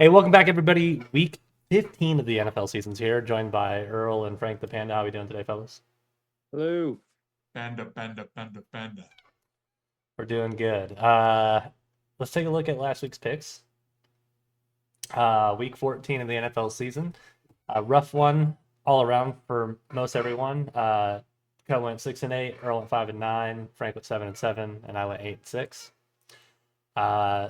Hey, welcome back, everybody. Week 15 of the NFL season's here, joined by Earl and Frank the Panda. How are we doing today, fellas? Hello. Panda. We're doing good. Let's take a look at last week's picks. Week 14 of the NFL season. Rough one all around for most everyone. Cut went 6-8, Earl went 5-9, Frank went 7-7, and I went 8-6.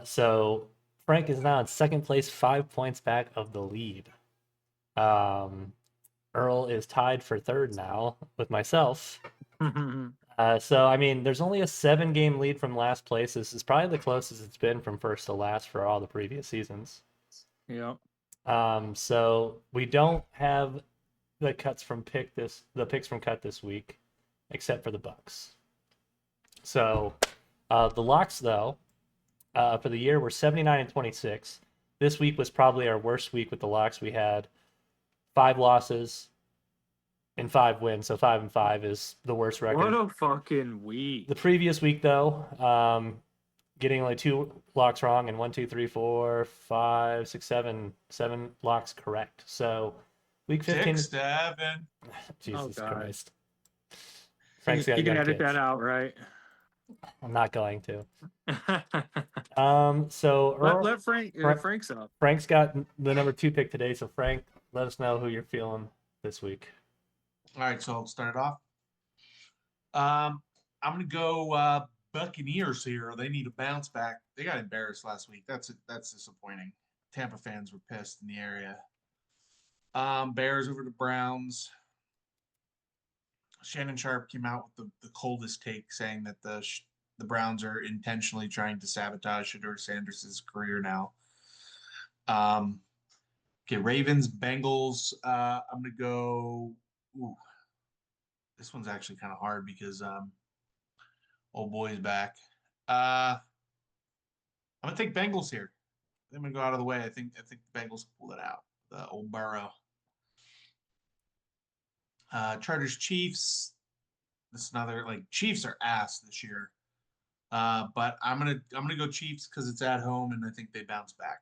So Frank is now in second place, 5 points back of the lead. Earl is tied for third now with myself. So, I mean, there's only a 7-game lead from last place. This is probably the closest it's been from first to last for all the previous seasons. Yeah. So we don't have the picks from cut this week, except for the Bucks. So the locks, though, for the year were 79-26. This week was probably our worst week with the locks. We had 5 losses and 5 wins, so 5-5 is the worst record. What a fucking week. The previous week, though, getting only 2 locks wrong and 1, 2, 3, 4, 5, 6, 7 locks correct. So week 15. 6, 7. Jesus God. Christ. Frank's got You can young edit kids. that out, right? I'm not going to. So Earl, let Frank Frank's up. Frank's got the number 2 pick today. So Frank, let us know who you're feeling this week. All right, so I'll start it off. I'm gonna go Buccaneers here. They need a bounce back. They got embarrassed last week. That's disappointing. Tampa fans were pissed in the area. Bears over the Browns. Shannon Sharp came out with the coldest take, saying that the Browns are intentionally trying to sabotage Shedeur Sanders' career now. Okay, Ravens, Bengals. I'm gonna go. Ooh, this one's actually kind of hard because old boy's back. I'm gonna take Bengals here. I'm gonna go out of the way. I think the Bengals pull it out. The old Burrow. Chargers, Chiefs. This is another Chiefs are ass this year. But I'm gonna go Chiefs because it's at home and I think they bounce back.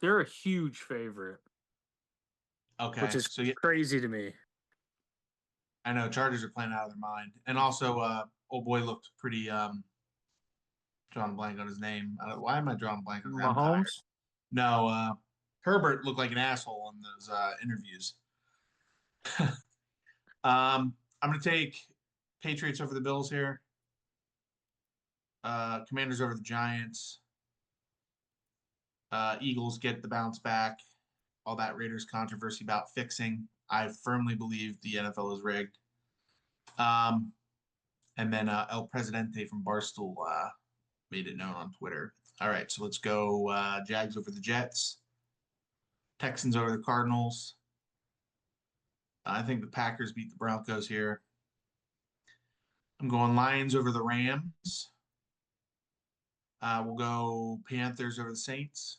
They're a huge favorite. Okay, Which is so yeah, crazy to me. I know Chargers are playing out of their mind, and also old boy looked pretty drawing a blank on his name. Why am I drawing a blank on his name? Mahomes? No, Herbert looked like an asshole in those interviews. I'm gonna take Patriots over the Bills here. Commanders over the Giants. Eagles get the bounce back. All that Raiders controversy about fixing. I firmly believe the NFL is rigged. And then El Presidente from Barstool made it known on Twitter. All right, so let's go Jags over the Jets. Texans over the Cardinals. I think the Packers beat the Broncos here. I'm going Lions over the Rams. We'll go Panthers over the Saints.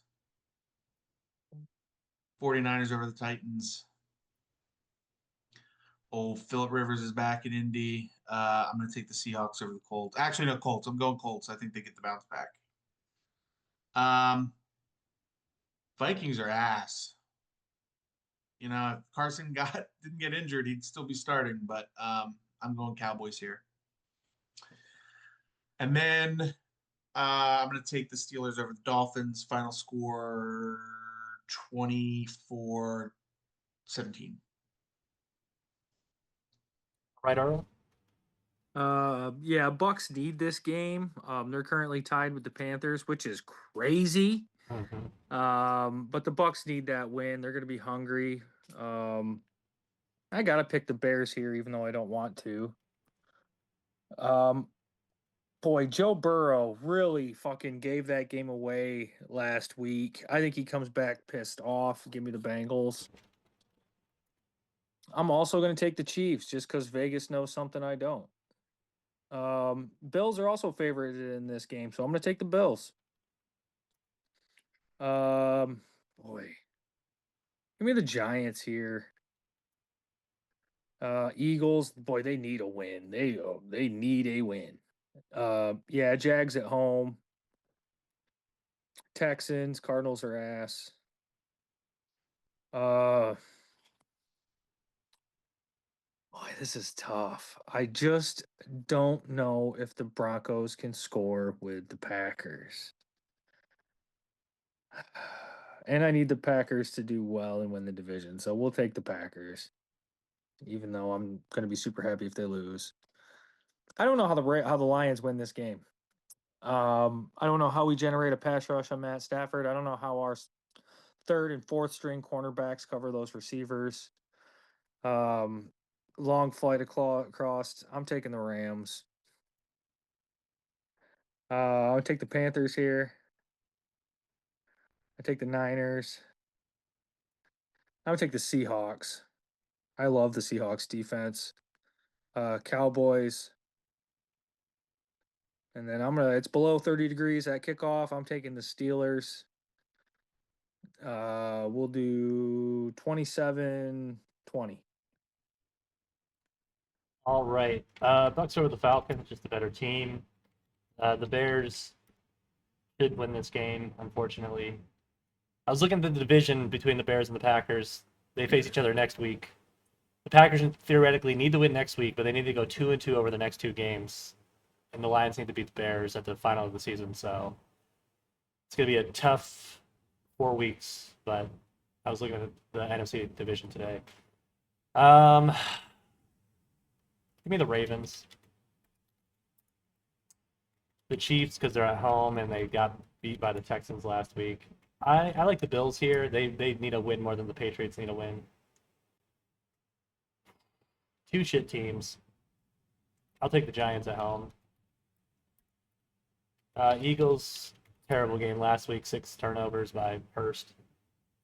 49ers over the Titans. Old Phillip Rivers is back in Indy. I'm going to take the Seahawks over the Colts. Actually, no, Colts. I'm going Colts. I think they get the bounce back. Vikings are ass. You know, if Carson didn't get injured, he'd still be starting. But I'm going Cowboys here. And then I'm going to take the Steelers over the Dolphins. Final score 24-17. Right, Earl? Yeah, Bucks need this game. They're currently tied with the Panthers, which is crazy. Mm-hmm. But the Bucks need that win. They're gonna be hungry. I gotta pick the Bears here, even though I don't want to. Boy, Joe Burrow really fucking gave that game away last week. I think he comes back pissed off. Give me the Bengals. I'm also going to take the Chiefs just because Vegas knows something I don't. Bills are also favored in this game, so I'm going to take the Bills. Boy, give me the Giants here. Eagles, boy, they need a win. They need a win. Yeah, Jags at home. Texans. Cardinals are ass. Boy, this is tough. I just don't know if the Broncos can score with the Packers. And I need the Packers to do well and win the division. So we'll take the Packers. Even though I'm going to be super happy if they lose. I don't know how the Lions win this game. I don't know how we generate a pass rush on Matt Stafford. I don't know how our third and fourth string cornerbacks cover those receivers. Long flight across. I'm taking the Rams. I'll take the Panthers here. I take the Niners. I would take the Seahawks. I love the Seahawks defense. Cowboys. And then it's below 30 degrees at kickoff. I'm taking the Steelers. We'll do 27-20. All right. Bucks over the Falcons, just a better team. The Bears should win this game, unfortunately. I was looking at the division between the Bears and the Packers. They face each other next week. The Packers theoretically need to win next week, but they need to go 2-2 over the next two games. And the Lions need to beat the Bears at the final of the season. So it's going to be a tough 4 weeks, but I was looking at the NFC division today. Give me the Ravens. The Chiefs, because they're at home and they got beat by the Texans last week. I like the Bills here. They need a win more than the Patriots need a win. Two shit teams. I'll take the Giants at home. Eagles, terrible game last week. 6 turnovers by Hurst.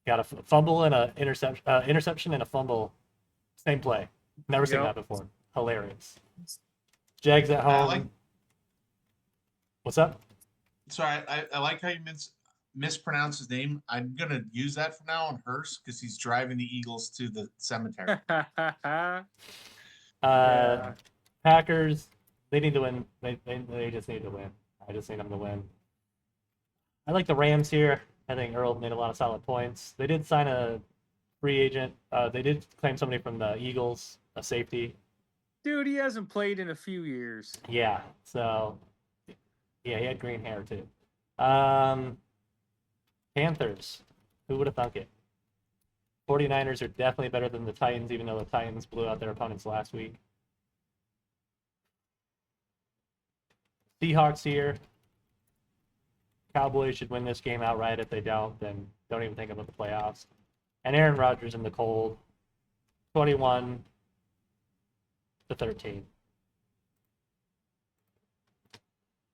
Got a fumble and a interception and a fumble. Same play. Never seen that before. Hilarious. Jags at home. What's up? Sorry, I like how you mispronounce his name. I'm gonna use that from now on, Hurst, because he's driving the Eagles to the cemetery. Packers, they need to win. They just need to win. I just need them to win. I like the Rams here. I think Earl made a lot of solid points. They did sign a free agent. They did claim somebody from the Eagles, a safety. Dude, he hasn't played in a few years. Yeah, so yeah, he had green hair too. Panthers, who would have thunk it? 49ers are definitely better than the Titans, even though the Titans blew out their opponents last week. Seahawks here. Cowboys should win this game outright. If they don't, then don't even think about the playoffs. And Aaron Rodgers in the cold. 21-13.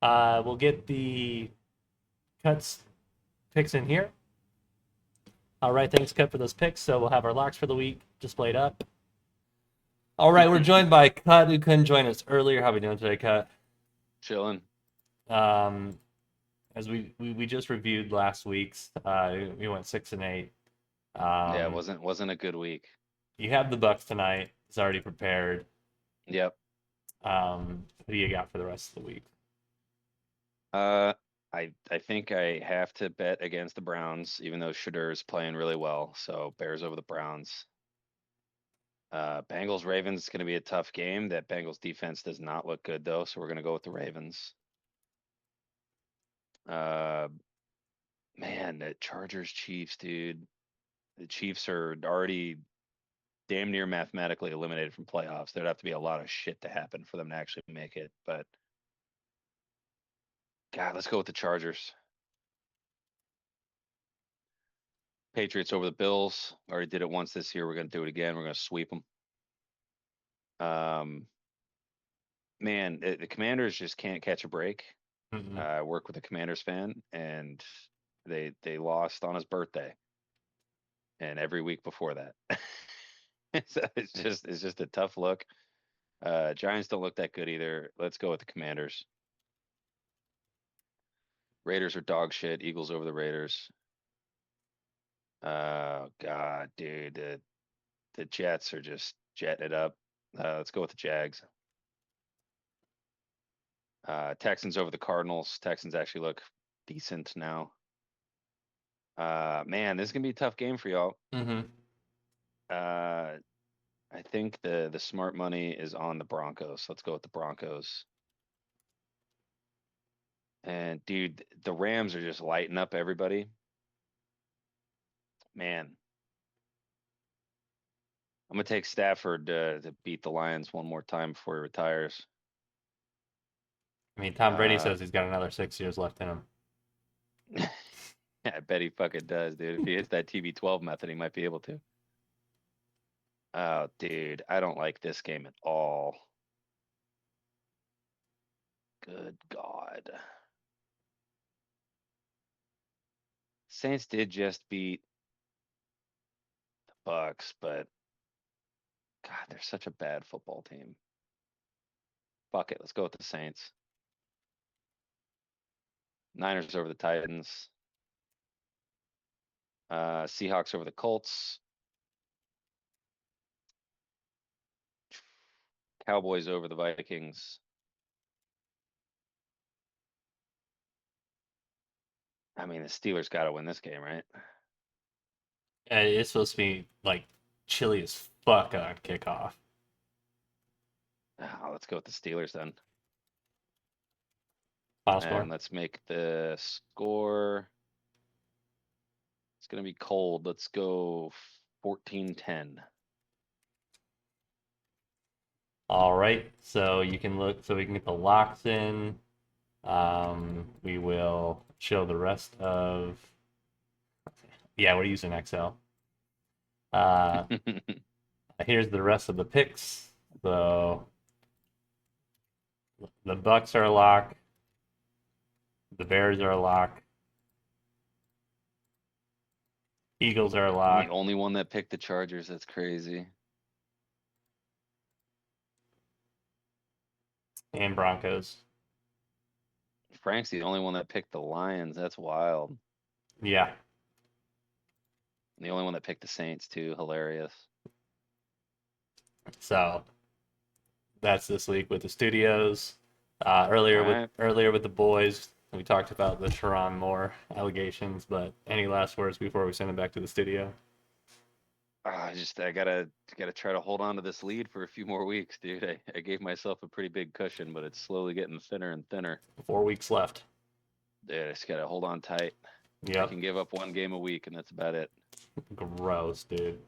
We'll get the cuts picks in here. All right, thanks, Cut, for those picks. So we'll have our locks for the week displayed up. All right, we're joined by Cut, who couldn't join us earlier. How are we doing today, Cut? Chilling. As we just reviewed last week's, we went 6-8. Yeah, it wasn't a good week. You have the Bucks tonight. It's already prepared. Yep. Who do you got for the rest of the week? I think I have to bet against the Browns, even though Shedeur playing really well. So Bears over the Browns. Bengals Ravens is going to be a tough game. That Bengals defense does not look good though, so we're going to go with the Ravens. Man, the Chargers Chiefs, dude. The Chiefs are already damn near mathematically eliminated from playoffs. There'd have to be a lot of shit to happen for them to actually make it, but God, let's go with the Chargers. Patriots over the Bills. Already did it once this year. We're going to do it again. We're going to sweep them. Man, the Commanders just can't catch a break. I work with a Commanders fan, and they lost on his birthday, and every week before that. So it's just a tough look. Giants don't look that good either. Let's go with the Commanders. Raiders are dog shit. Eagles over the Raiders. God, dude, the Jets are just jetting it up. Let's go with the Jags. Texans over the Cardinals. Texans actually look decent now. Man, this is gonna be a tough game for y'all. Mm-hmm. I think the smart money is on the Broncos. Let's go with the Broncos. And dude, the Rams are just lighting up everybody. Man. I'm gonna take Stafford to beat the Lions one more time before he retires. I mean, Tom Brady Uh, says he's got another 6 years left in him. I bet he fucking does, dude. If he hits that TB12 method, he might be able to. Oh, dude, I don't like this game at all. Good God. Saints did just beat the Bucks, but God, they're such a bad football team. Fuck it, let's go with the Saints. Niners over the Titans. Seahawks over the Colts. Cowboys over the Vikings. I mean, the Steelers got to win this game, right? It's supposed to be like chilly as fuck on kickoff. Let's go with the Steelers then. Final score. And let's make the score. It's gonna be cold. Let's go 14-10. All right, so you can look, so we can get the locks in. We will show the rest of. Yeah, we're using Excel. Here's the rest of the picks. So the Bucks are a lock. The Bears are a lock. Eagles are a I'm lock. the only one that picked the Chargers. That's crazy. And Broncos. Frank's the only one that picked the Lions. That's wild. Yeah. The only one that picked the Saints too. Hilarious. So that's this week with the studios. Alright. Earlier with the boys, we talked about the Sharon Moore allegations. But any last words before we send him back to the studio? I gotta try to hold on to this lead for a few more weeks, dude. I gave myself a pretty big cushion, but it's slowly getting thinner and thinner. 4 weeks left. Dude, I just gotta hold on tight. I Yep. can give up one game a week, and that's about it. Gross, dude.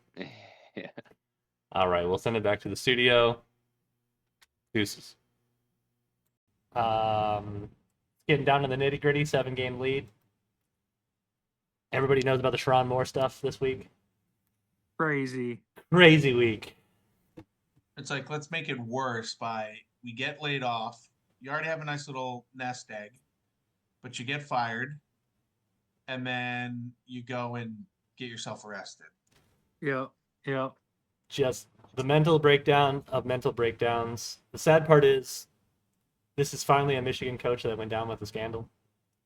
Yeah. All right, we'll send it back to the studio. Deuces. Getting down to the nitty gritty, 7-game lead. Everybody knows about the Sharon Moore stuff this week. Crazy. Crazy week. It's like, let's make it worse by we get laid off. You already have a nice little nest egg, but you get fired, and then you go and get yourself arrested. Yep. Yep. Just the mental breakdown of mental breakdowns. The sad part is, this is finally a Michigan coach that went down with a scandal.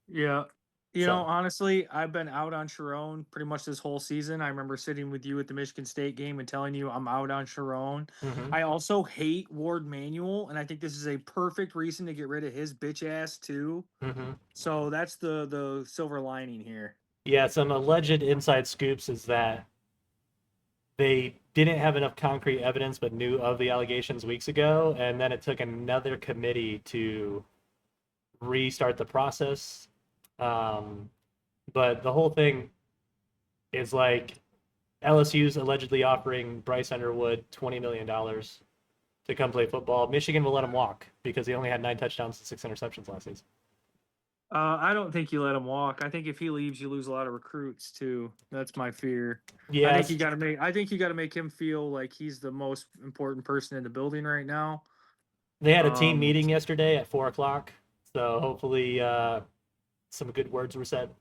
Yeah. You So- know, honestly, I've been out on Sharon pretty much this whole season. I remember sitting with you at the Michigan State game and telling you I'm out on Sharon. Mhm. I also hate Ward Manuel, and I think this is a perfect reason to get rid of his bitch ass too. Mhm. So that's the silver lining here. Yeah, some alleged inside scoops is that they didn't have enough concrete evidence but knew of the allegations weeks ago, and then it took another committee to restart the process. But the whole thing is like LSU's allegedly offering Bryce Underwood $20 million to come play football. Michigan will let him walk because he only had 9 touchdowns and 6 interceptions last season. I don't think you let him walk. I think if he leaves, you lose a lot of recruits too. That's my fear. Yeah, I think you got to make him feel like he's the most important person in the building right now. they had a team Um, meeting yesterday at 4:00, so hopefully some good words were said.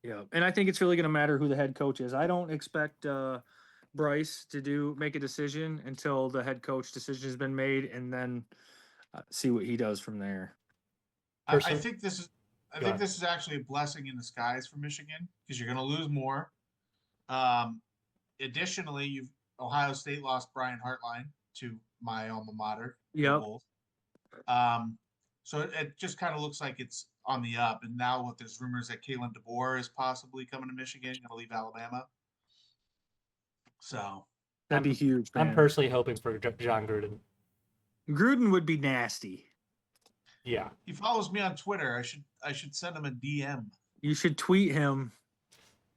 Yeah, and I think it's really going to matter who the head coach is. I don't expect Bryce to make a decision until the head coach decision has been made, and then see what he does from there. I Person- think this is I Go think ahead. this is actually a blessing in disguise for Michigan because you're going to lose more. Additionally, Ohio State lost Brian Hartline to my alma mater. the Yep. Wolves. So it just kind of looks like it's on the up. And now with there's rumors that Kalen DeBoer is possibly coming to Michigan, going to leave Alabama. So That'd be huge, man. I'm personally hoping for John Gruden. Gruden would be nasty. Yeah. he follows me on Twitter. I should send him a DM. You should tweet him.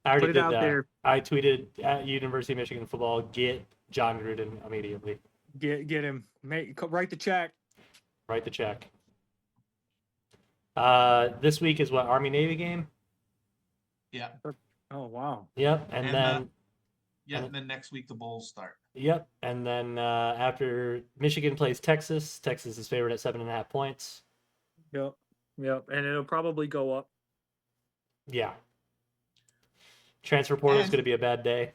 I already Put it did out that. there. I tweeted at University of Michigan football, get John Gruden immediately. Get him. Write the check. Write the check. This week is what, Army Navy game? Yeah. Oh wow. Yep. And And, then Yeah. And then next week the Bulls start. yep. And then after Michigan plays Texas, Texas is favored at 7.5 points. Yep. And it'll probably go up. Yeah. Transfer portal is And- going to be a bad day.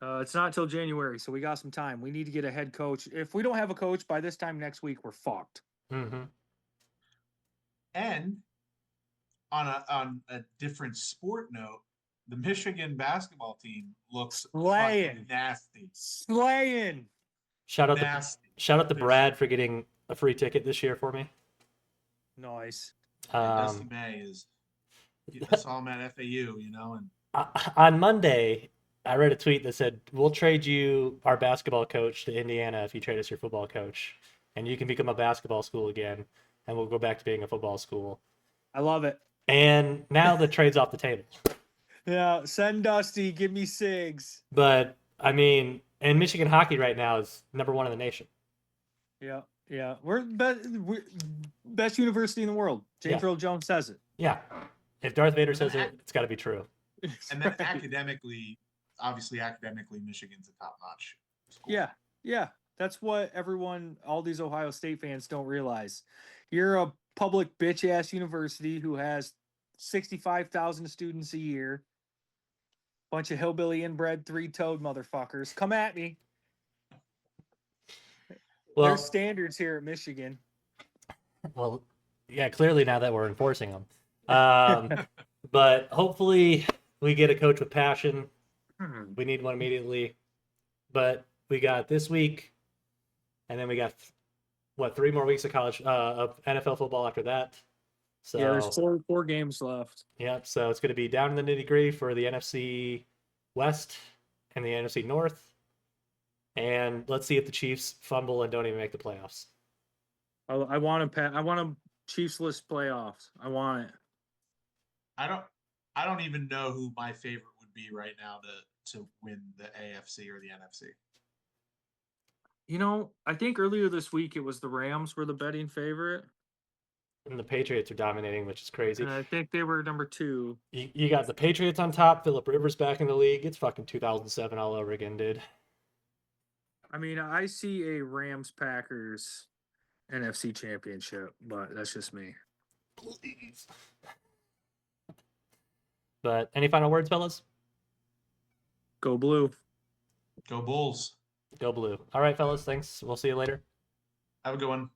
It's not till January, so we got some time. We need to get a head coach. If we don't have a coach by this time next week, we're fucked. Mm-hmm. And on a different sport note, the Michigan basketball team looks Slaying. fucking nasty. Slaying. Shout out Nasty. to Brad for getting a free ticket this year for me. Nice. Dusty May is. I saw him at FAU, and On Monday, I read a tweet that said, "We'll trade you our basketball coach to Indiana if you trade us your football coach, and you can become a basketball school again, and we'll go back to being a football school." I love it. And now the trade's off the table. Yeah, send Dusty. Give me Sigs. But I mean, and Michigan hockey right now is #1 in the nation. Yeah. We're best university in the world. James Yeah. Earl Jones says it. Yeah, if Darth Vader says it, it's got to be true. and then academically, Michigan's a top-notch school. Yeah. That's what all these Ohio State fans don't realize. You're a public bitch ass university who has 65,000 students a year. Bunch of hillbilly inbred three-toed motherfuckers. Come at me. Well, There's standards here at Michigan. yeah, clearly now that we're enforcing them. But hopefully we get a coach with passion. We need one immediately. But we got this week, and then we got 3 more weeks of college of NFL football after that. So Yeah, there's four games left. Yep. So it's going to be down in the nitty gritty for the NFC West and the NFC North. And let's see if the Chiefs fumble and don't even make the playoffs. I want a Chiefs-less playoffs. I want it. I don't even know who my favorite would be right now to win the AFC or the NFC. I think earlier this week it was the Rams were the betting favorite. And the Patriots are dominating, which is crazy. And I think they were number 2. You got the Patriots on top. Phillip Rivers back in the league. It's fucking 2007 all over again, dude. I mean, I see a Rams-Packers NFC championship, but that's just me. Please. But any final words, fellas? Go blue. Go Bulls. Go blue. All right, fellas. Thanks. We'll see you later. Have a good one.